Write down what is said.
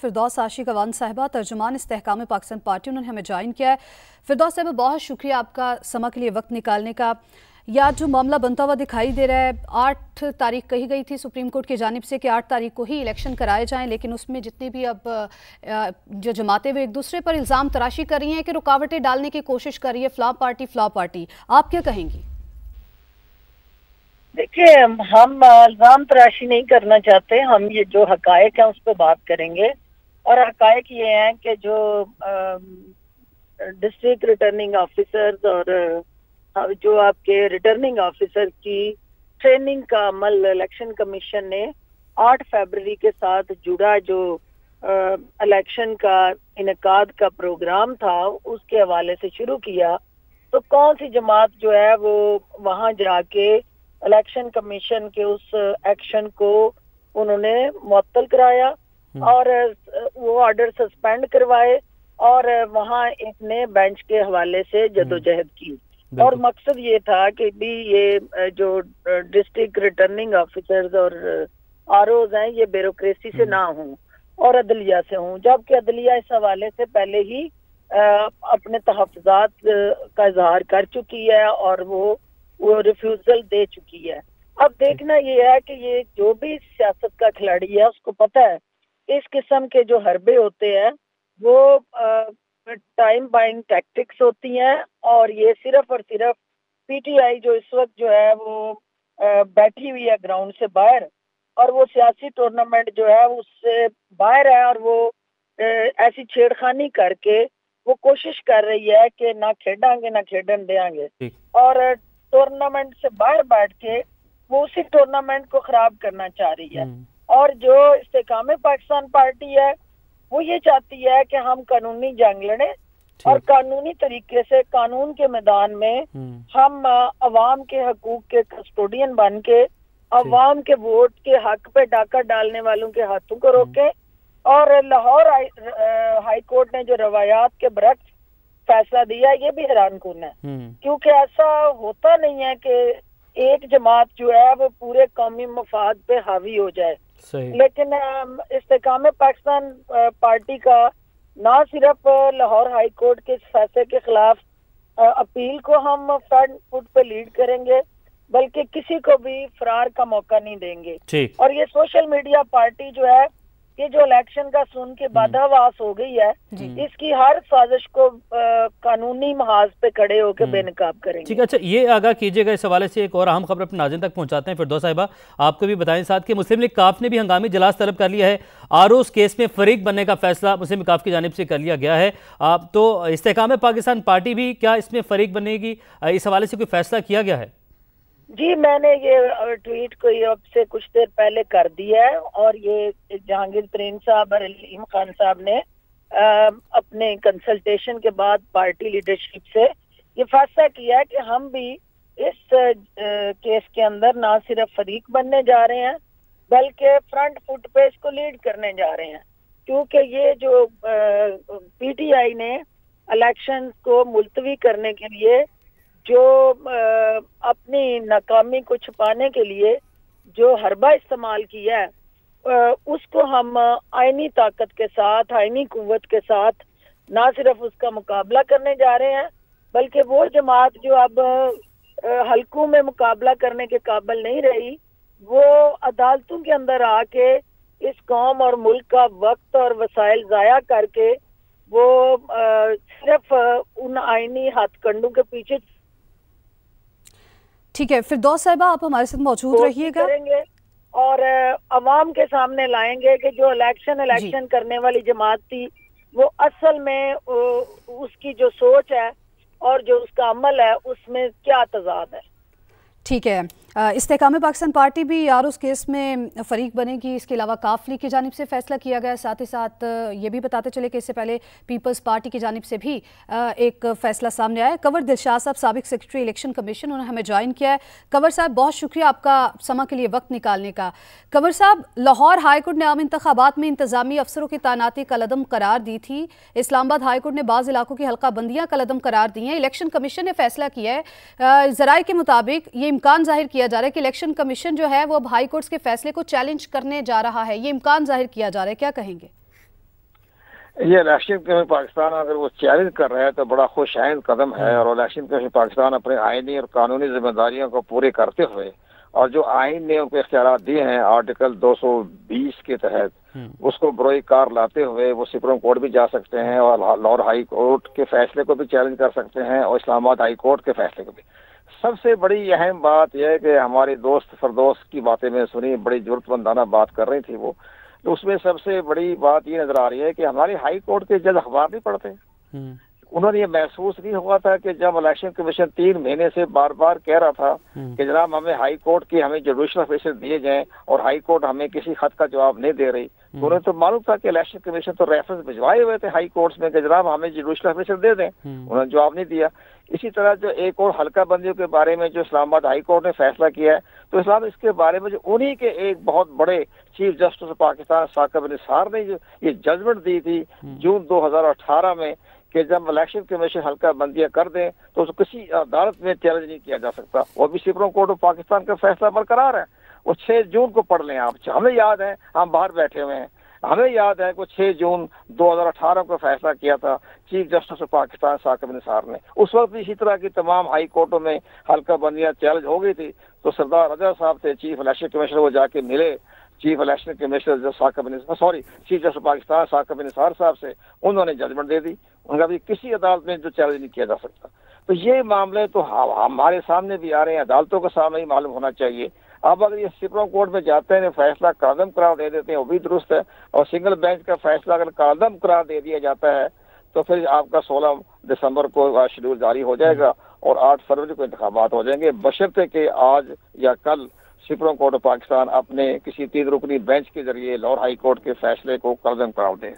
फिरदौस आशिक अवान साहिबा, तर्जुमान इस्तेहकाम पाकिस्तान पार्टी, उन्होंने हमें ज्वाइन किया है। फिरदौस साहिबा, बहुत शुक्रिया आपका समा के लिए वक्त निकालने का। या जो मामला बनता हुआ दिखाई दे रहा है, 8 तारीख कही गई थी सुप्रीम कोर्ट की जानिब से कि 8 तारीख को ही इलेक्शन कराए जाएं, लेकिन उसमें जितनी भी अब जो जमातें वो एक दूसरे पर इल्ज़ाम तराशी कर रही हैं कि रुकावटें डालने की कोशिश कर रही है, फ्लॉप पार्टी। आप क्या कहेंगी? देखिए, हम इल्ज़ाम तराशी नहीं करना चाहते। हम ये जो हकायक हैं उस पर बात करेंगे। और हकायक ये हैं कि जो डिस्ट्रिक्ट रिटर्निंग ऑफिसर्स और जो आपके रिटर्निंग ऑफिसर की ट्रेनिंग का अमल इलेक्शन कमीशन ने 8 फरवरी के साथ जुड़ा जो इलेक्शन का इनेकाद का प्रोग्राम था उसके हवाले से शुरू किया, तो कौन सी जमात जो है वो वहां जाके इलेक्शन कमीशन के उस एक्शन को उन्होंने मुअत्तल कराया और वो ऑर्डर सस्पेंड करवाए और वहां एक नए बेंच के हवाले से जदोजहद की। और मकसद ये था कि भी ये जो डिस्ट्रिक्ट रिटर्निंग ऑफिसर्स और आरओज हैं ये ब्यूरोक्रेसी से ना हों और अदलिया से हों, जबकि अदलिया इस हवाले से पहले ही अपने तहफ़्फ़ुज़ात का इजहार कर चुकी है और वो रिफ्यूजल दे चुकी है। अब देखना ये है कि ये जो भी सियासत का खिलाड़ी है उसको पता है इस किस्म के जो हरबे होते हैं वो टाइम बाइंग टैक्टिक्स होती हैं और ये सिर्फ और सिर्फ पीटीआई जो इस वक्त जो है वो बैठी हुई है ग्राउंड से बाहर और वो सियासी टूर्नामेंट जो है उससे बाहर है और वो ऐसी छेड़खानी करके वो कोशिश कर रही है कि ना खेडांगे ना खेडन देंगे और टूर्नामेंट से बाहर बैठ के वो उसी टूर्नामेंट को खराब करना चाह रही है। और जो इस्तेकाम पाकिस्तान पार्टी है वो ये चाहती है कि हम कानूनी जंग लड़े और कानूनी तरीके से कानून के मैदान में हम अवाम के हकूक के कस्टोडियन बन के अवाम के वोट के हक पे डाका डालने वालों के हाथों को रोके। और लाहौर हाई कोर्ट ने जो रवायात के बरक्स फैसला दिया ये भी हैरान कुन है, क्योंकि ऐसा होता नहीं है कि एक जमात जो है वो पूरे कौमी मफाद पे हावी हो जाए। लेकिन इस्तेकाम पाकिस्तान पार्टी का ना सिर्फ लाहौर हाई कोर्ट के फैसले के खिलाफ अपील को हम फ्रंट फुट पे लीड करेंगे, बल्कि किसी को भी फरार का मौका नहीं देंगे। और ये सोशल मीडिया पार्टी जो है ये जो इलेक्शन का सुन के बाधावास हो गई है, इसकी हर साजिश को कानूनी महाज पे खड़े होकर बेनकाब करेंगे। ठीक है, अच्छा ये आगाह कीजिएगा इस हवाले से एक और अहम खबर अपने नाज़रीन तक पहुंचाते हैं। फिरदौस साहिबा, आपको भी बताएं साथ कि मुस्लिम लीग काफ ने भी हंगामी इजलास तलब कर लिया है। आरओ केस में फरीक बनने का फैसला मुस्लिम लीग काफ की जानिब से कर लिया गया है। तो इस्तेहकाम पाकिस्तान पार्टी भी क्या इसमें फरीक बनेगी, इस हवाले से कोई फैसला किया गया है? जी, मैंने ये ट्वीट को अब से कुछ देर पहले कर दिया है और ये जहांगीर तरीन साहब और अलीम खान साहब ने अपने कंसल्टेशन के बाद पार्टी लीडरशिप से ये फैसला किया है कि हम भी इस केस के अंदर ना सिर्फ फरीक बनने जा रहे हैं बल्कि फ्रंट फुट पे इसको लीड करने जा रहे हैं, क्योंकि ये जो पीटीआई ने इलेक्शन को मुलतवी करने के लिए जो अपनी नाकामी को छुपाने के लिए जो हरबा इस्तेमाल किया है उसको हम आईनी ताकत के साथ, आईनी कुव्वत के साथ ना सिर्फ उसका मुकाबला करने जा रहे हैं बल्कि वो जमात जो अब हलकों में मुकाबला करने के काबिल नहीं रही वो अदालतों के अंदर आके इस कौम और मुल्क का वक्त और वसाइल ज़ाया करके वो सिर्फ उन आईनी हथकंडों के पीछे। ठीक है, फिरदौस साहिबा आप हमारे साथ मौजूद रहिएगा और अवाम के सामने लाएंगे कि जो इलेक्शन करने वाली जमात थी वो असल में उसकी जो सोच है और जो उसका अमल है उसमें क्या तजाद है। ठीक है, इस्तेहकाम पाकिस्तान पार्टी भी यार उस केस में फरीक बनेगी। इसके अलावा काफ लीग की जानिब से फैसला किया गया। साथ ही साथ ये भी बताते चले कि इससे पहले पीपल्स पार्टी की जानिब से भी एक फैसला सामने आया। कंवर दिलशाद साहब, साबिक सेक्रेटरी इलेक्शन कमीशन, उन्होंने हमें ज्वाइन किया है। कंवर साहब, बहुत शुक्रिया आपका समा के लिए वक्त निकालने का। कंवर साहब, लाहौर हाईकोर्ट ने आम इंतखाबात में इंतजामी अफसरों की तैनाती कलअदम करार दी थी। इस्लामाबाद हाईकोर्ट ने बाज़ इलाकों की हल्का बंदियाँ कलअदम करार दी हैं। इलेक्शन कमीशन ने फैसला किया है, ज़राए के मुताबिक ये इम्कान जाहिर किया जा रहा है कि इलेक्शन कमीशन जो है वो अब हाई कोर्ट्स के फैसले को चैलेंज करने जा रहा है। ये इम्कान जाहिर किया जा रहा है, क्या कहेंगे? یہ الیکشن کمیشن پاکستان اگر وہ چیلنج کر رہا ہے تو بڑا خوش آئند قدم ہے، اور الیکشن کمیشن پاکستان اپنے آئینی اور قانونی ذمہ داریوں کو پورے کرتے ہوئے اور جو آئین نے ان کو اختیارات دیے ہیں آرٹیکل 220 کے تحت اس کو بروئے کار لاتے ہوئے وہ سپریم کورٹ بھی جا سکتے ہیں اور لاہور ہائی کورٹ کے فیصلے کو بھی چیلنج کر سکتے ہیں اور اسلام آباد ہائی کورٹ کے فیصلے کو بھی۔ سب سے بڑی اہم بات یہ ہے کہ ہماری دوست فردوس کی باتیں میں سنی، بڑی ضرورت مندانہ بات کر رہی تھی وہ، تو اس میں سب سے بڑی بات یہ نظر آ رہی ہے کہ ہماری ہائی کورٹ کے جج اخبار نہیں پڑھتے۔ انہوں نے یہ محسوس نہیں ہوا تھا کہ جب الیکشن کمیشن 3 مہینے سے بار بار کہہ رہا تھا کہ جناب ہمیں ہائی کورٹ کی ہمیں جوڈیشل آفیسر دیے جائیں اور ہائی کورٹ ہمیں کسی خط کا جواب نہیں دے رہی، تو انہیں تو معلوم تھا کہ الیکشن کمیشن تو ریفرنس بھجوائے ہوئے تھے ہائی کورٹس میں کہ جناب ہمیں جوڈیشل آفیسر دے دیں، انہوں نے جواب نہیں دیا۔ اسی طرح جو ایک اور حلقہ بندیوں کے بارے میں جو اسلام آباد ہائی کورٹ نے فیصلہ کیا ہے، تو اسلام اس کے بارے میں جو انہی کے ایک بہت بڑے chief justice of Pakistan Saqib Nisar نے جو یہ ججمنٹ دی تھی جون 2018 میں کہ جب الیکشن کمیشن حلقہ بندیاں کر دیں تو کسی عدالت میں چیلنج نہیں کیا جا سکتا، وہ بھی سپریم کورٹ آف پاکستان کا فیصلہ برقرار ہے۔ وہ 6 جون کو پڑھ لیں آپ، ہمیں یاد ہے ہم باہر بیٹھے ہوئے ہیں، ہمیں یاد ہے کہ 6 جون 2018 کو فیصلہ کیا تھا chief justice of Pakistan Saqib Nisar نے۔ اس وقت بھی اسی طرح کی تمام ہائی کورٹوں میں حلقہ بندیاں چیلنج ہو گئی تھی، تو سردار رضا صاحب سے چیف الیکشن کمیشنر وہ جا کے ملے، chief election commissioner chief justice Pakistan Saqib Nisar صاحب سے، انہوں نے ججمنٹ دے دی، ان کا بھی کسی عدالت میں جو چیلنج نہیں کیا جا سکتا۔ تو یہ معاملے تو ہمارے سامنے بھی آ رہے ہیں، عدالتوں کے سامنے ہی معلوم ہونا چاہیے۔ اب اگر یہ سپریم کورٹ میں جاتے ہیں فیصلہ کالعدم قرار دے دیتے ہیں وہ بھی درست ہے، اور سنگل بینچ کا فیصلہ اگر کالعدم قرار دے دیا جاتا ہے تو پھر آپ کا 16 دسمبر کو شیڈول جاری ہو جائے گا اور 8 فروری کو انتخابات ہو جائیں گے، بشرطے کہ آج یا کل سپریم کورٹ آف پاکستان اپنے کسی 3 رکنی بینچ کے ذریعے لاہور ہائی کورٹ کے فیصلے کو کالعدم قرار دیں۔